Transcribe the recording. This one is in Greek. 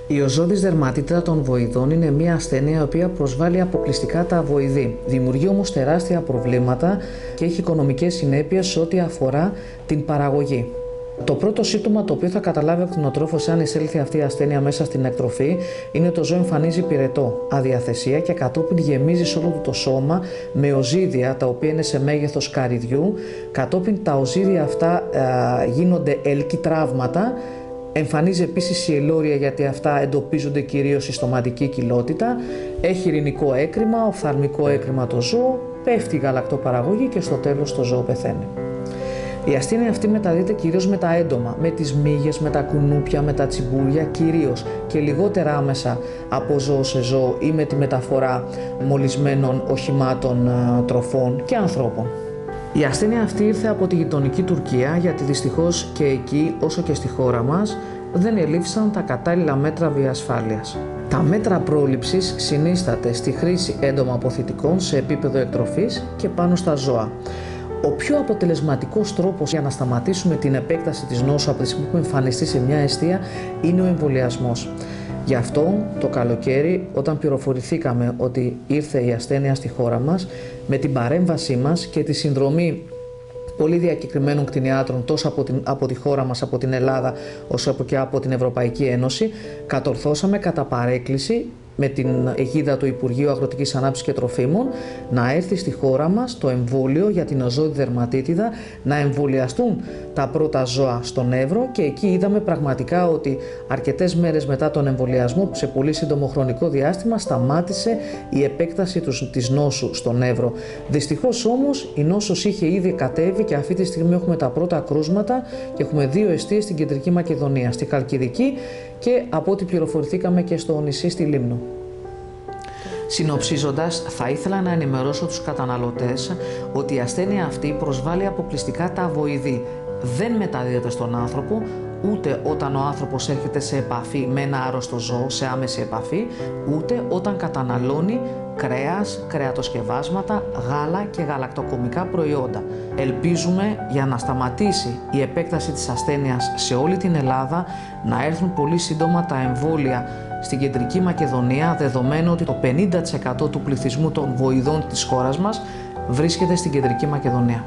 Η οζώδης δερματίτιδα των βοηδών είναι μια ασθένεια η οποία προσβάλλει αποκλειστικά τα βοηδή. Δημιουργεί όμως τεράστια προβλήματα και έχει οικονομικές συνέπειες σε ό,τι αφορά την παραγωγή. Το πρώτο σύμπτωμα το οποίο θα καταλάβει ο κτηνοτρόφος αν εισέλθει αυτή η ασθένεια μέσα στην εκτροφή είναι το ζώο εμφανίζει πυρετό, αδιαθεσία και κατόπιν γεμίζει σε όλο το σώμα με οζίδια τα οποία είναι σε μέγεθος καρυδιού. Κατόπιν τα οζίδια αυτά γίνονται έλκη τραύματα. Εμφανίζει επίσης η ελόρια γιατί αυτά εντοπίζονται κυρίως στη στοματική κοιλότητα. Έχει ειρηνικό έκρημα, οφθαλμικό έκρημα το ζώο, πέφτει η γαλακτοπαραγωγή και στο τέλος το ζώο πεθαίνει. Η ασθένεια αυτή μεταδίδεται κυρίως με τα έντομα, με τις μύγες, με τα κουνούπια, με τα τσιμπούρια κυρίως και λιγότερα άμεσα από ζώο σε ζώο ή με τη μεταφορά μολυσμένων οχημάτων, τροφών και ανθρώπων. Η ασθένεια αυτή ήρθε από τη γειτονική Τουρκία γιατί δυστυχώς και εκεί όσο και στη χώρα μας δεν ελήφθησαν τα κατάλληλα μέτρα βιοασφάλειας. Τα μέτρα πρόληψης συνίσταται στη χρήση έντομα-αποθητικών σε επίπεδο εκτροφής και πάνω στα ζώα. Ο πιο αποτελεσματικός τρόπος για να σταματήσουμε την επέκταση της νόσου από τη στιγμή που εμφανιστεί σε μια εστία είναι ο εμβολιασμός. Γι' αυτό το καλοκαίρι, όταν πληροφορηθήκαμε ότι ήρθε η ασθένεια στη χώρα μας, με την παρέμβασή μας και τη συνδρομή πολύ διακεκριμένων κτηνιάτρων τόσο από τη χώρα μας, από την Ελλάδα, όσο και από την Ευρωπαϊκή Ένωση, κατορθώσαμε κατά παρέκκληση με την αιγίδα του Υπουργείου Αγροτικής Ανάπτυξης και Τροφίμων να έρθει στη χώρα μας το εμβόλιο για την οζώδη δερματίτιδα, να εμβολιαστούν τα πρώτα ζώα στον Εύρο και εκεί είδαμε πραγματικά ότι αρκετές μέρες μετά τον εμβολιασμό, σε πολύ σύντομο χρονικό διάστημα, σταμάτησε η επέκταση της νόσου στον Εύρο. Δυστυχώς όμως η νόσος είχε ήδη κατέβει και αυτή τη στιγμή έχουμε τα πρώτα κρούσματα και έχουμε 2 εστίες στην Κεντρική Μακεδονία, στη Χαλκιδική και από ό,τι πληροφορηθήκαμε και στο νησί στη Λίμνο. Συνοψίζοντας, θα ήθελα να ενημερώσω τους καταναλωτές ότι η ασθένεια αυτή προσβάλλει αποκλειστικά τα βοηδή. Δεν μεταδίδεται στον άνθρωπο, ούτε όταν ο άνθρωπος έρχεται σε επαφή με ένα άρρωστο ζώο, σε άμεση επαφή, ούτε όταν καταναλώνει κρέας, κρεατοσκευάσματα, γάλα και γαλακτοκομικά προϊόντα. Ελπίζουμε για να σταματήσει η επέκταση της ασθένειας σε όλη την Ελλάδα να έρθουν πολύ σύντομα τα εμβόλια στην Κεντρική Μακεδονία, δεδομένου ότι το 50% του πληθυσμού των βοηδών της χώρας μας βρίσκεται στην Κεντρική Μακεδονία.